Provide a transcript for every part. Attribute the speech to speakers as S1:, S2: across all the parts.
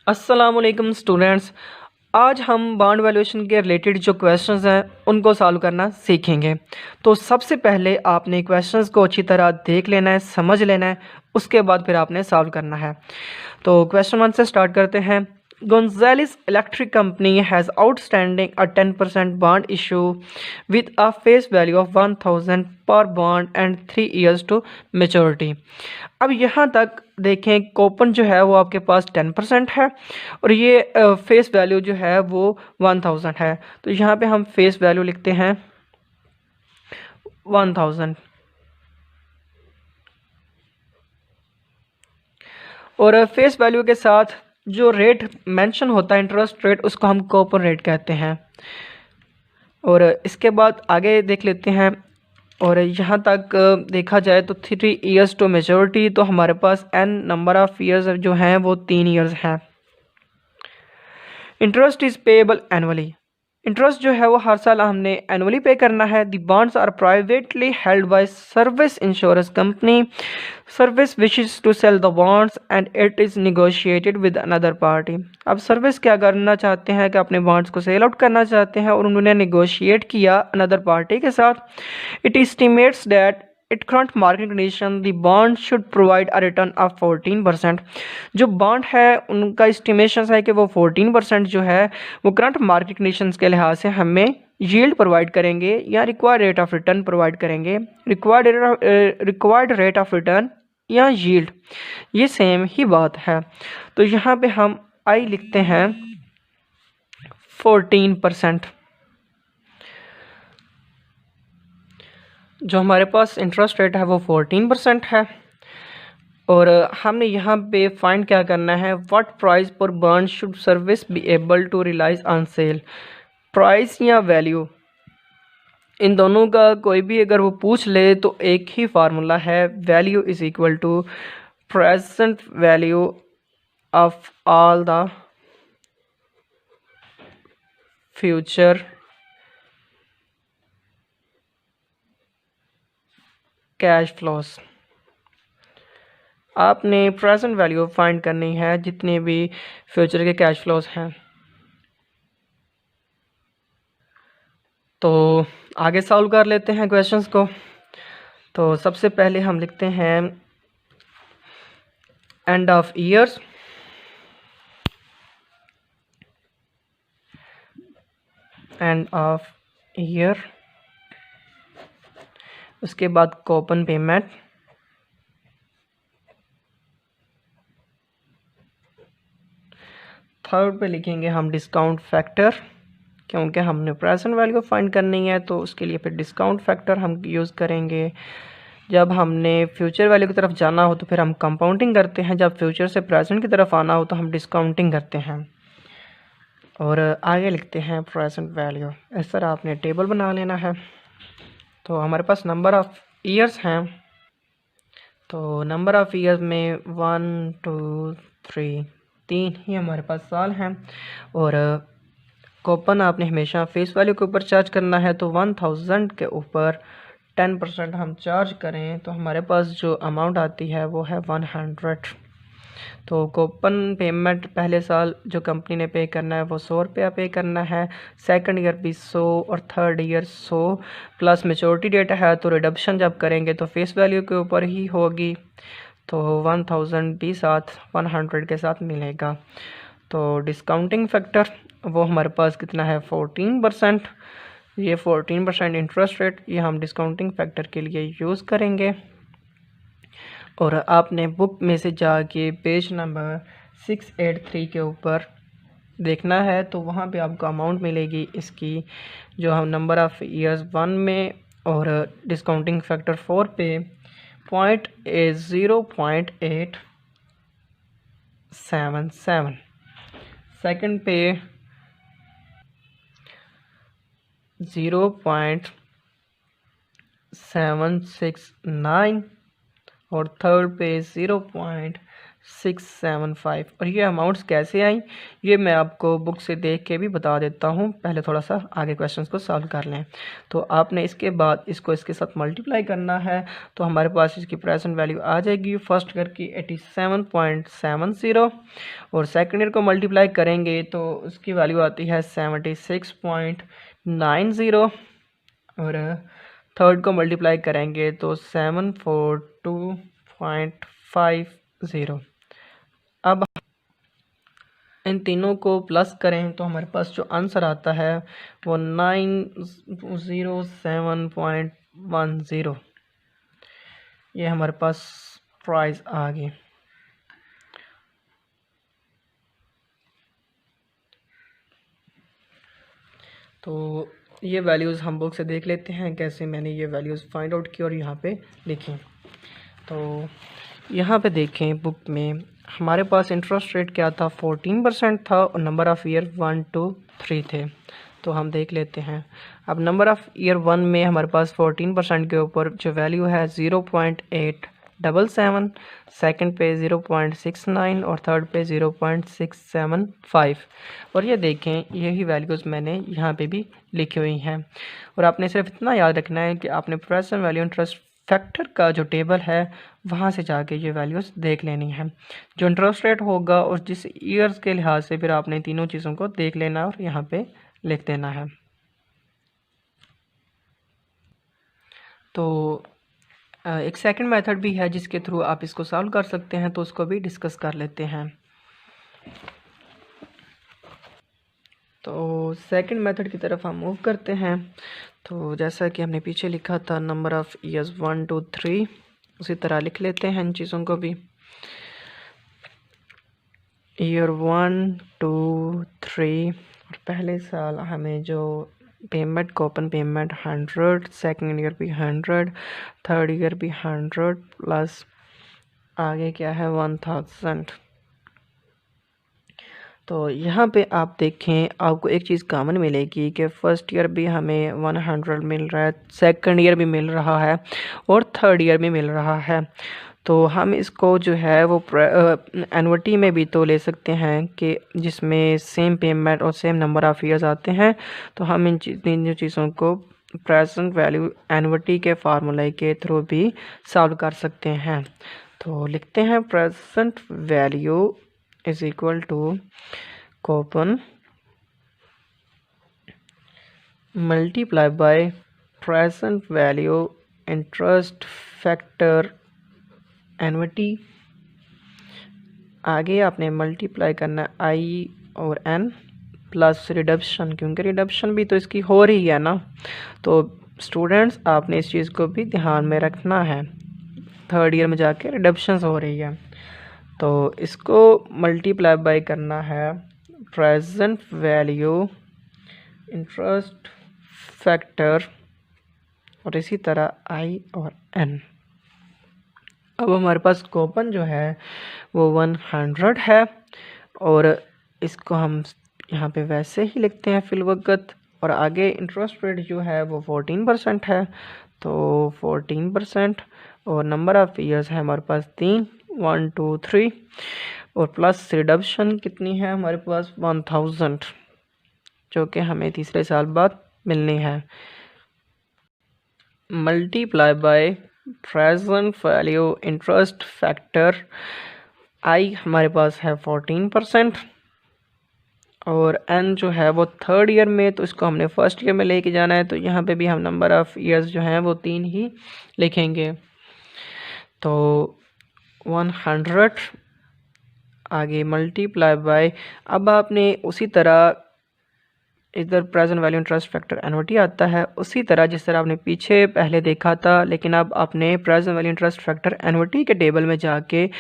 S1: अस्सलाम वालेकुम स्टूडेंट्स। आज हम बॉन्ड वैल्यूएशन के रिलेटेड जो क्वेश्चंस हैं उनको सॉल्व करना सीखेंगे। तो सबसे पहले आपने क्वेश्चंस को अच्छी तरह देख लेना है, समझ लेना है, उसके बाद फिर आपने सॉल्व करना है। तो क्वेश्चन 1 से स्टार्ट करते हैं। Gonzales Electric Company has outstanding a 10% bond issue with a face value of 1000 per bond and 3 years to maturity। अब यहाँ तक देखें, कूपन जो है वो आपके पास 10% है और ये फेस वैल्यू जो है वो 1000 है। तो यहाँ पे हम फेस वैल्यू लिखते हैं 1000 और फेस वैल्यू के साथ जो रेट मेंशन होता है इंटरेस्ट रेट, उसको हम कूपन रेट कहते हैं। और इसके बाद आगे देख लेते हैं। और यहाँ तक देखा जाए तो 3 इयर्स टू मेच्योरिटी, तो हमारे पास एन नंबर ऑफ़ ईयर्स जो हैं वो 3 इयर्स हैं। Interest is payable annually, interest जो है वो हर साल हमने एनुअली पे करना है। The bonds are privately held by service insurance company, service wishes to sell the bonds and it is negotiated with another party. अब सर्विस क्या करना चाहते हैं कि अपने बॉन्ड्स को सेल आउट करना चाहते हैं और उन्होंने निगोशिएट किया अनदर पार्टी के साथ। It estimates that it current market condition the bond should provide a return of 14%। जो बॉन्ड है उनका एस्टिमेशन है कि वो 14% जो है वो करंट मार्केट कंडीशंस के लिहाज से हमें यील्ड प्रोवाइड करेंगे या required rate of return provide करेंगे। रिक्वायर्ड रेट ऑफ रिटर्न या यील्ड, ये सेम ही बात है। तो यहाँ पे हम आई लिखते हैं 14%। जो हमारे पास इंटरेस्ट रेट है वो 14% है। और हमने यहाँ पे फाइंड क्या करना है, व्हाट प्राइस पर bond should service be able to realise on sale. Price या वैल्यू, इन दोनों का कोई भी अगर वो पूछ ले तो एक ही फार्मूला है, value is equal to present value of all the future cash flows. आपने प्रेजेंट वैल्यू फाइंड करनी है जितने भी फ्यूचर के कैश फ्लोस हैं। तो आगे सॉल्व कर लेते हैं क्वेश्चंस को। तो सबसे पहले हम लिखते हैं end of years, end of year, उसके बाद कूपन पेमेंट, थर्ड पे लिखेंगे हम डिस्काउंट फैक्टर, क्योंकि हमने प्रेजेंट वैल्यू फाइंड करनी है तो उसके लिए फिर डिस्काउंट फैक्टर हम यूज़ करेंगे। जब हमने फ्यूचर वैल्यू की तरफ जाना हो तो फिर हम कंपाउंडिंग करते हैं, जब फ्यूचर से प्रेजेंट की तरफ आना हो तो हम डिस्काउंटिंग करते हैं। और आगे लिखते हैं प्रेजेंट वैल्यू। इस तरह आपने टेबल बना लेना है। तो हमारे पास नंबर ऑफ़ ईयर्स हैं, तो नंबर ऑफ़ ईयर्स में 1 2 3 3 ही हमारे पास साल हैं। और कूपन आपने हमेशा फेस वैल्यू के ऊपर चार्ज करना है, तो 1000 के ऊपर 10% हम चार्ज करें तो हमारे पास जो अमाउंट आती है वो है 100। तो कूपन पेमेंट पहले साल जो कंपनी ने पे करना है वो 100 रुपया पे करना है, सेकंड ईयर भी 100 और third year 100 plus maturity date है। तो रिडक्शन जब करेंगे तो फेस वैल्यू के ऊपर ही होगी, तो 1000 भी साथ 100 के साथ मिलेगा। तो डिस्काउंटिंग फैक्टर वो हमारे पास कितना है 14%। ये 14% इंटरेस्ट रेट ये हम डिस्काउंटिंग फैक्टर के लिए यूज़ करेंगे। और आपने बुक में से जाके पेज नंबर 683 के ऊपर देखना है, तो वहाँ पे आपको अमाउंट मिलेगी इसकी, जो हम नंबर ऑफ़ ईयर्स 1 में और डिस्काउंटिंग फैक्टर 4 पे 0.877, सेकंड पे 0.769 और थर्ड पे 0.7 675। और ये अमाउंट्स कैसे आई ये मैं आपको बुक से देख के भी बता देता हूँ। पहले थोड़ा सा आगे क्वेश्चंस को सॉल्व कर लें। तो आपने इसके बाद इसको इसके साथ मल्टीप्लाई करना है, तो हमारे पास इसकी प्रेजेंट वैल्यू आ जाएगी फर्स्ट ईयर की 87.70 और सेकेंड ईयर को मल्टीप्लाई करेंगे तो उसकी वैल्यू आती है 76.90 और थर्ड को मल्टीप्लाई करेंगे तो 742.50। अब इन तीनों को प्लस करें तो हमारे पास जो आंसर आता है वो 907.10। ये हमारे पास प्राइस आ गई। तो ये वैल्यूज़ हम बुक से देख लेते हैं कैसे मैंने ये वैल्यूज़ फाइंड आउट की और यहाँ पे लिखी। तो यहाँ पे देखें बुक में हमारे पास इंटरेस्ट रेट क्या था, 14% था और नंबर ऑफ़ ईयर 1 2 3 थे। तो हम देख लेते हैं। अब नंबर ऑफ़ ईयर 1 में हमारे पास 14% के ऊपर जो वैल्यू है 0.877, सेकंड पे 0.69 और थर्ड पे 0.675। और ये देखें यही वैल्यूज़ मैंने यहाँ पे भी लिखी हुई हैं। और आपने सिर्फ इतना याद रखना है कि आपने प्रेजेंट वैल्यू इंटरेस्ट फैक्टर का जो टेबल है वहाँ से जाके ये वैल्यूज़ देख लेनी है। जो इंटरेस्ट रेट होगा और जिस ईयर्स के लिहाज से फिर आपने तीनों चीज़ों को देख लेना और यहाँ पे लिख देना है। तो एक सेकंड मेथड भी है जिसके थ्रू आप इसको सॉल्व कर सकते हैं, तो उसको भी डिस्कस कर लेते हैं। तो सेकंड मेथड की तरफ हम मूव करते हैं। तो जैसा कि हमने पीछे लिखा था नंबर ऑफ़ ईयर्स 1 2 3, उसी तरह लिख लेते हैं इन चीज़ों को भी। ईयर 1 2 3 और पहले साल हमें जो payment coupon payment 100, second year भी 100, थर्ड ईयर भी 100 प्लस आगे क्या है 1000। तो यहाँ पे आप देखें आपको एक चीज़ कॉमन मिलेगी कि फ़र्स्ट ईयर भी हमें 100 मिल रहा है, सेकंड ईयर भी मिल रहा है और थर्ड ईयर भी मिल रहा है। तो हम इसको जो है वो एनुअटी में भी तो ले सकते हैं कि जिसमें सेम पेमेंट और सेम नंबर ऑफ़ ईयर्स आते हैं। तो हम इन जो चीज़ों को प्रेजेंट वैल्यू एनुअटी के फार्मूले के थ्रू भी सॉल्व कर सकते हैं। तो लिखते हैं present value is equal to coupon multiply by present value interest factor annuity. आगे आपने मल्टीप्लाई करना आई और एन प्लस रिडक्शन, क्योंकि रिडक्शन भी तो इसकी हो रही है ना। तो स्टूडेंट्स आपने इस चीज़ को भी ध्यान में रखना है, थर्ड ईयर में जाके रिडक्शंस हो रही है। तो इसको मल्टीप्लाई बाय करना है प्रेजेंट वैल्यू इंटरेस्ट फैक्टर और इसी तरह आई और एन। अब हमारे पास कूपन जो है वो 100 है और इसको हम यहाँ पे वैसे ही लिखते हैं फिल वक्त। और आगे इंटरेस्ट रेट जो है वो 14% है, तो 14% और नंबर ऑफ़ ईयर्स है हमारे पास 3 1 2 3 और प्लस रिडक्शन कितनी है हमारे पास 1000, जो कि हमें तीसरे साल बाद मिलनी है। Multiply by present value interest factor I हमारे पास है 14% और एन जो है वो थर्ड ईयर में, तो इसको हमने फर्स्ट ईयर में लेके जाना है। तो यहाँ पे भी हम नंबर ऑफ़ ईयर्स जो हैं वो 3 ही लिखेंगे। तो 100 आगे मल्टीप्लाई बाय, अब आपने उसी तरह इधर प्रेजेंट वैल्यू इंटरेस्ट फैक्टर एनुअटी आता है उसी तरह जिस तरह आपने पीछे पहले देखा था, लेकिन अब आपने प्रेजेंट वैल्यू इंटरेस्ट फैक्टर एनुअटी के टेबल में जाके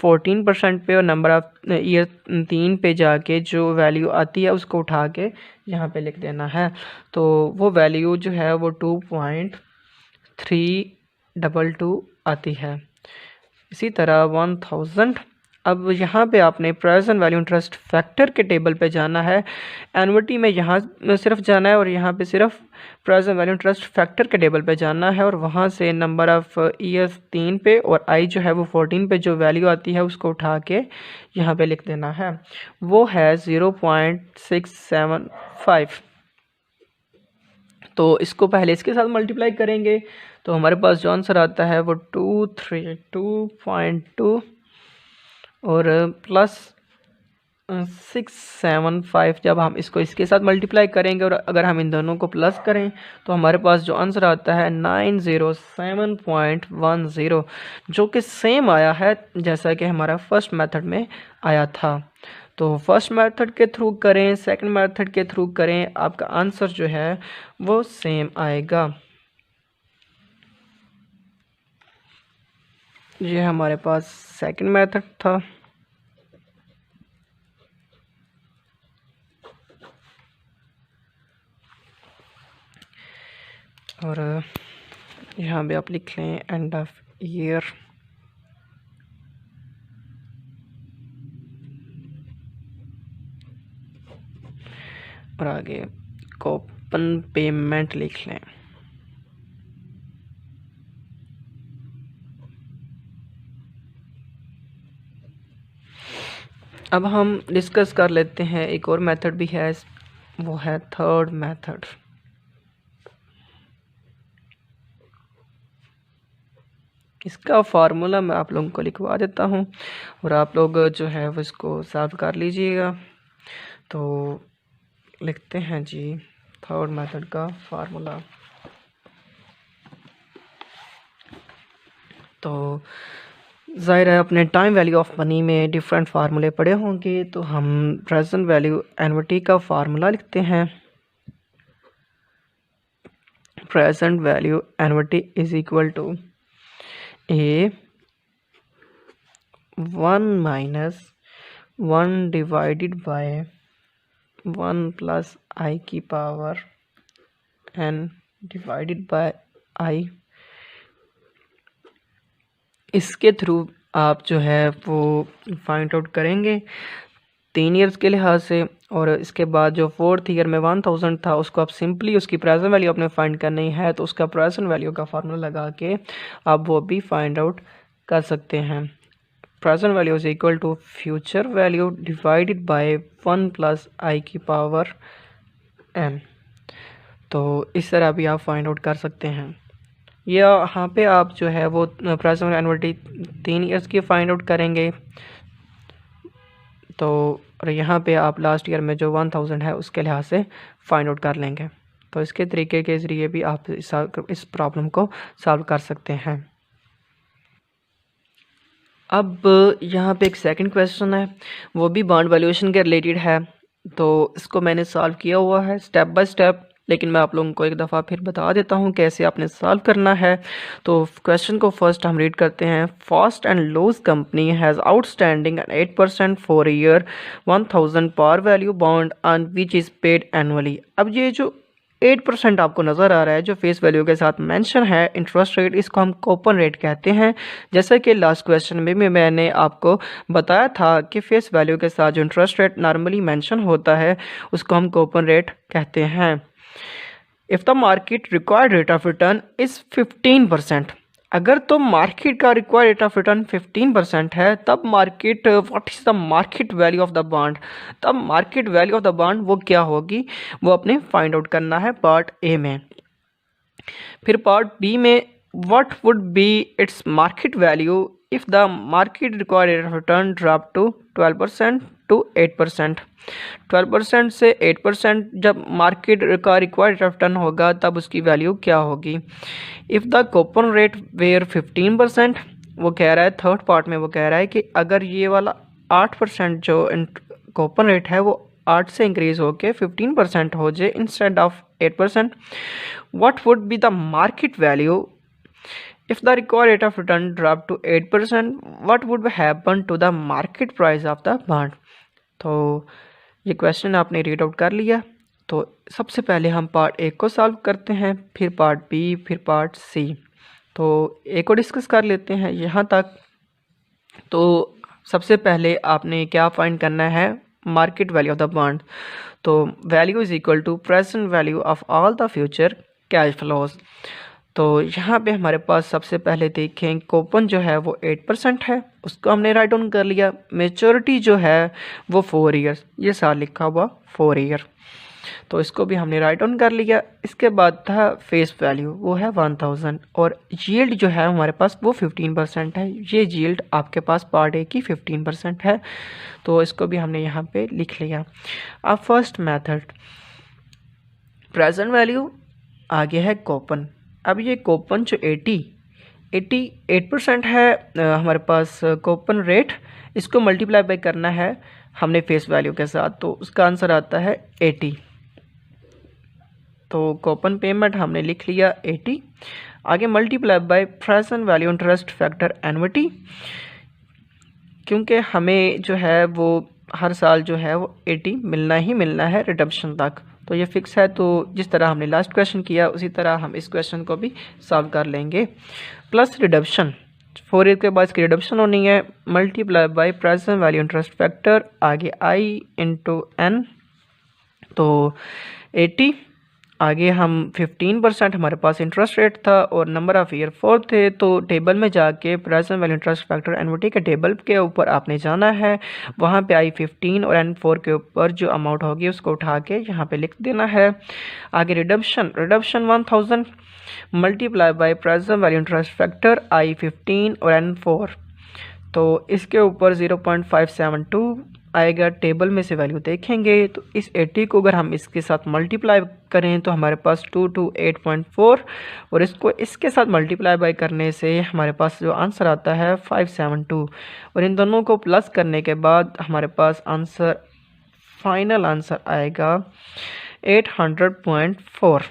S1: 14% पे और नंबर ऑफ ईयर 3 पे जाके जो वैल्यू आती है उसको उठा के यहाँ पे लिख देना है। तो वो वैल्यू जो है वो 2.322 आती है। इसी तरह 1000 अब यहाँ पे आपने प्रेजेंट वैल्यू इंटरेस्ट फैक्टर के टेबल पे जाना है, एनुअलिटी में यहाँ सिर्फ जाना है और यहाँ पे सिर्फ प्रेजेंट वैल्यू इंटरेस्ट फैक्टर के टेबल पे जाना है और वहाँ से नंबर ऑफ ईयर्स 3 पे और आई जो है वो 14 पे जो वैल्यू आती है उसको उठा के यहाँ पे लिख देना है, वो है 0.675। तो इसको पहले इसके साथ मल्टीप्लाई करेंगे तो हमारे पास जो आंसर आता है वो 232.2 और प्लस 675। जब हम इसको इसके साथ मल्टीप्लाई करेंगे और अगर हम इन दोनों को प्लस करें तो हमारे पास जो आंसर आता है 907.10, जो कि सेम आया है जैसा कि हमारा फर्स्ट मेथड में आया था। तो फर्स्ट मेथड के थ्रू करें, सेकंड मेथड के थ्रू करें, आपका आंसर जो है वो सेम आएगा। ये हमारे पास सेकंड मेथड था। और यहाँ पे आप लिख लें एंड ऑफ ईयर। और आगे कूपन पेमेंट लिख लें। अब हम डिस्कस कर लेते हैं, एक और मेथड भी है, वो है थर्ड मेथड। इसका फार्मूला मैं आप लोगों को लिखवा देता हूँ और आप लोग जो है वो इसको सॉल्व कर लीजिएगा। तो लिखते हैं जी थर्ड मेथड का फार्मूला। तो ज़ाहिर है अपने टाइम वैल्यू ऑफ मनी में डिफरेंट फार्मूले पढ़े होंगे, तो हम प्रेजेंट वैल्यू एनुअलिटी का फार्मूला लिखते हैं। Present value annuity is equal to A 1 minus 1 divided by 1 plus I की power n divided by I। इसके थ्रू आप जो है वो फाइंड आउट करेंगे 3 इयर्स के लिहाज से, और इसके बाद जो 4th ईयर में 1000 था उसको आप सिंपली उसकी प्रेजेंट वैल्यू अपने फाइंड करनी है, तो उसका प्रेजेंट वैल्यू का फार्मूला लगा के आप वो भी फाइंड आउट कर सकते हैं। Present value is equal to future value divided by 1 plus i की पावर n। तो इस तरह भी आप फाइंड आउट कर सकते हैं। या यहाँ पे आप जो है वो प्रेजेंट एनुअलिटी 3 इयर्स की फाइंड आउट करेंगे, तो और यहाँ पे आप लास्ट ईयर में जो 1000 है उसके लिहाज से फाइंड आउट कर लेंगे। तो इसके तरीके के ज़रिए भी आप इस प्रॉब्लम को सॉल्व कर सकते हैं। अब यहाँ पे एक सेकंड क्वेश्चन है, वो भी बॉन्ड वैल्यूएशन के रिलेटेड है। तो इसको मैंने सॉल्व किया हुआ है स्टेप बाय स्टेप, लेकिन मैं आप लोगों को एक दफ़ा फिर बता देता हूँ कैसे आपने सॉल्व करना है। तो क्वेश्चन को फर्स्ट हम रीड करते हैं। Fast and loose company has outstanding 8% for year 1000 par value bond on which is paid annually. अब ये जो 8% आपको नज़र आ रहा है जो फेस वैल्यू के साथ मेंशन है इंटरेस्ट रेट, इसको हम कूपन रेट कहते हैं। जैसा कि लास्ट क्वेश्चन में भी मैंने आपको बताया था कि फेस वैल्यू के साथ जो इंटरेस्ट रेट नॉर्मली मेंशन होता है उसको हम कूपन रेट कहते हैं। If the market required rate of return is 15%, अगर तो मार्केट का रिक्वायर्ड रेट ऑफ रिटर्न 15% है, तब market what is the market value of the bond, तब market value of the bond वो क्या होगी वो अपने फाइंड आउट करना है पार्ट ए में। फिर पार्ट बी में what would be its market value if the market required rate of return drop to 12% to 8%। 12% से 8% जब मार्केट का रिक्वायर्ड रेट ऑफ रिटर्न होगा तब उसकी वैल्यू क्या होगी। If the coupon rate were 15%, वो कह रहा है थर्ड पार्ट में, वो कह रहा है कि अगर ये वाला 8% जो कूपन रेट है वो 8 से इंक्रीज होके 15% हो जाए instead of 8%, what would be the market value if the required rate of return drop to 8%, what would happen to the market price of the bond. तो ये क्वेश्चन आपने रीड आउट कर लिया। तो सबसे पहले हम पार्ट ए को सॉल्व करते हैं, फिर पार्ट बी, फिर पार्ट सी। तो ए को डिस्कस कर लेते हैं यहाँ तक। तो सबसे पहले आपने क्या फाइंड करना है, market value of the bond. तो value is equal to present value of all the future cash flows. तो यहाँ पे हमारे पास सबसे पहले देखें कूपन जो है वो 8% है, उसको हमने राइट डाउन कर लिया। मेच्योरिटी जो है वो 4 ईयर्स, ये साल लिखा हुआ 4 ईयर, तो इसको भी हमने राइट डाउन कर लिया। इसके बाद था फेस वैल्यू, वो है 1000 और यील्ड जो है हमारे पास वो 15% है। ये यील्ड आपके पास पर डे की 15% है, तो इसको भी हमने यहाँ पे लिख लिया। अब फर्स्ट मेथड प्रेजेंट वैल्यू, आगे है कूपन। अब ये कूपन जो 88% है हमारे पास कूपन रेट, इसको मल्टीप्लाई बाय करना है हमने फेस वैल्यू के साथ, तो उसका आंसर आता है 80। तो कूपन पेमेंट हमने लिख लिया 80, आगे multiply by present value interest factor annuity, क्योंकि हमें जो है वो हर साल जो है वो 80 मिलना ही मिलना है रिडम्पशन तक, तो ये फिक्स है। तो जिस तरह हमने लास्ट क्वेश्चन किया उसी तरह हम इस क्वेश्चन को भी सॉल्व कर लेंगे। प्लस रिडम्पशन 4 ईयर के बाद इसकी रिडम्पशन होनी है, multiply by present value interest factor, आगे आई इंटू एन, तो 80, आगे हम 15% हमारे पास इंटरेस्ट रेट था और नंबर ऑफ़ ईयर 4 थे। तो टेबल में जाके present value interest factor annuity के टेबल के ऊपर आपने जाना है, वहाँ पे आई 15 और एन 4 के ऊपर जो अमाउंट होगी उसको उठा के यहाँ पे लिख देना है। आगे redemption 1000 multiply by present value interest factor I 15 और एन 4, तो इसके ऊपर 0.572 आएगा। टेबल में से वैल्यू देखेंगे तो इस 80 को अगर हम इसके साथ मल्टीप्लाई करें तो हमारे पास 228.4 और इसको इसके साथ मल्टीप्लाई बाय करने से हमारे पास जो आंसर आता है 572, और इन दोनों को प्लस करने के बाद हमारे पास आंसर फाइनल आंसर आएगा 800.4।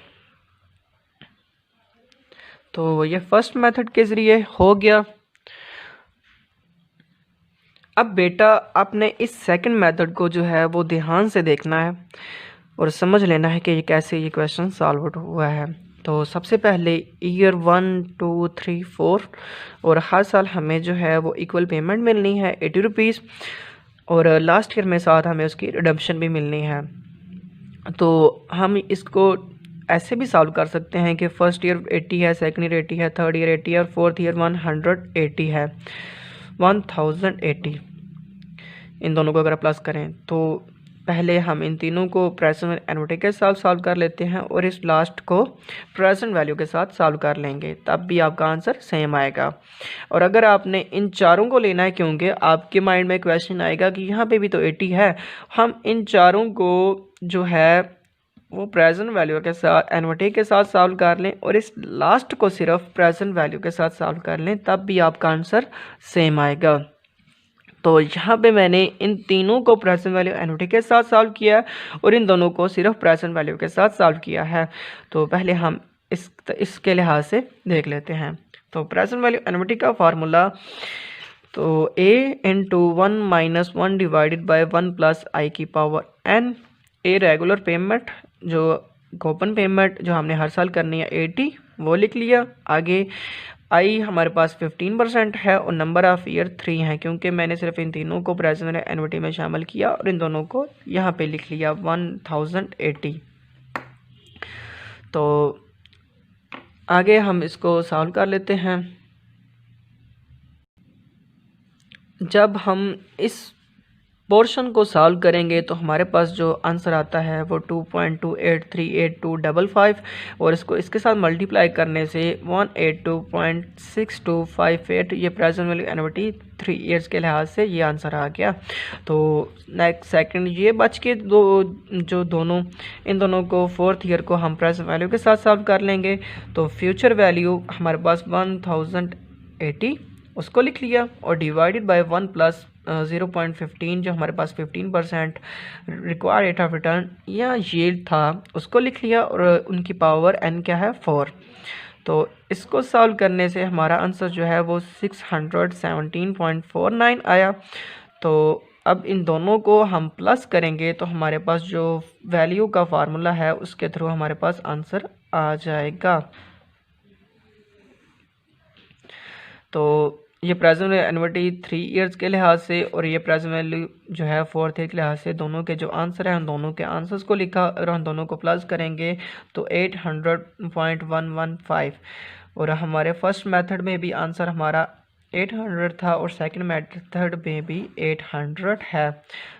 S1: तो ये फर्स्ट मेथड के ज़रिए हो गया। अब बेटा आपने इस सेकंड मेथड को जो है वो ध्यान से देखना है और समझ लेना है कि ये कैसे ये क्वेश्चन सॉल्व हुआ है। तो सबसे पहले ईयर 1 2 3 4 और हर साल हमें जो है वो इक्वल पेमेंट मिलनी है 80 रुपीज़, और लास्ट ईयर में साथ हमें उसकी रिडम्पशन भी मिलनी है। तो हम इसको ऐसे भी सॉल्व कर सकते हैं कि फर्स्ट ईयर 80 है, सेकंड ईयर 80 है, थर्ड ईयर 80 है और फोर्थ ईयर 180 है, 1080। इन दोनों को अगर प्लस करें तो पहले हम इन तीनों को प्रेजेंट एन्युटी के साथ सॉल्व कर लेते हैं और इस लास्ट को प्रेजेंट वैल्यू के साथ सॉल्व कर लेंगे, तब भी आपका आंसर सेम आएगा। और अगर आपने इन चारों को लेना है, क्योंकि आपके माइंड में क्वेश्चन आएगा कि यहाँ पे भी तो 80 है, हम इन चारों को जो है वो प्रेजेंट वैल्यू के साथ एन्युटी के साथ सॉल्व कर लें और इस लास्ट को सिर्फ प्रेजेंट वैल्यू के साथ सॉल्व कर लें, तब भी आपका आंसर सेम आएगा। तो यहाँ पे मैंने इन तीनों को प्रेजेंट वैल्यू एन्युटी के साथ सॉल्व किया और इन दोनों को सिर्फ प्रेजेंट वैल्यू के साथ सॉल्व किया है। तो पहले हम इसके लिहाज से देख लेते हैं। तो प्रेजेंट वैल्यू एन्युटी का फार्मूला, तो a into 1 minus 1 divided by 1 plus i की power n। A regular payment, जो कूपन पेमेंट जो हमने हर साल करनी है 80, वो लिख लिया। आगे आई हमारे पास 15% है और नंबर ऑफ़ ईयर 3 है, क्योंकि मैंने सिर्फ इन तीनों को प्रेजेंट एन्युटी में शामिल किया और इन दोनों को यहाँ पे लिख लिया 1080। तो आगे हम इसको सॉल्व कर लेते हैं। जब हम इस पोर्शन को सॉल्व करेंगे तो हमारे पास जो आंसर आता है वो 2.283825 और इसको इसके साथ मल्टीप्लाई करने से 182.6258, ये प्रेजेंट वैल्यू एन्युटी 3 ईयर्स के लिहाज से ये आंसर आ गया। तो नेक्स्ट सेकंड ये बच के दोनों इन दोनों को फोर्थ ईयर को हम प्रेजेंट वैल्यू के साथ सॉल्व कर लेंगे। तो फ्यूचर वैल्यू हमारे पास 1080, उसको लिख लिया और डिवाइडेड बाय 1 प्लस 0.15 जो हमारे पास 15% रिक्वायर्ड रेट ऑफ रिटर्न या यील्ड था, उसको लिख लिया और उनकी पावर n क्या है 4। तो इसको सॉल्व करने से हमारा आंसर जो है वो 617.49 आया। तो अब इन दोनों को हम प्लस करेंगे तो हमारे पास जो वैल्यू का फार्मूला है उसके थ्रू हमारे पास आंसर आ जाएगा। तो ये प्रेजेंट एनुअलिटी 3 इयर्स के लिहाज से और ये प्रेजेंट वैल्यू जो है 4th ईयर के लिहाज से, दोनों के जो आंसर है उन दोनों के आंसर्स को लिखा और हम दोनों को प्लस करेंगे तो 800.115। और हमारे फर्स्ट मेथड में भी आंसर हमारा 800 था और सेकंड मेथड में भी 800 है।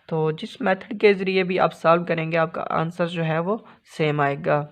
S1: तो जिस मेथड के ज़रिए भी आप सॉल्व करेंगे आपका आंसर जो है वो सेम आएगा।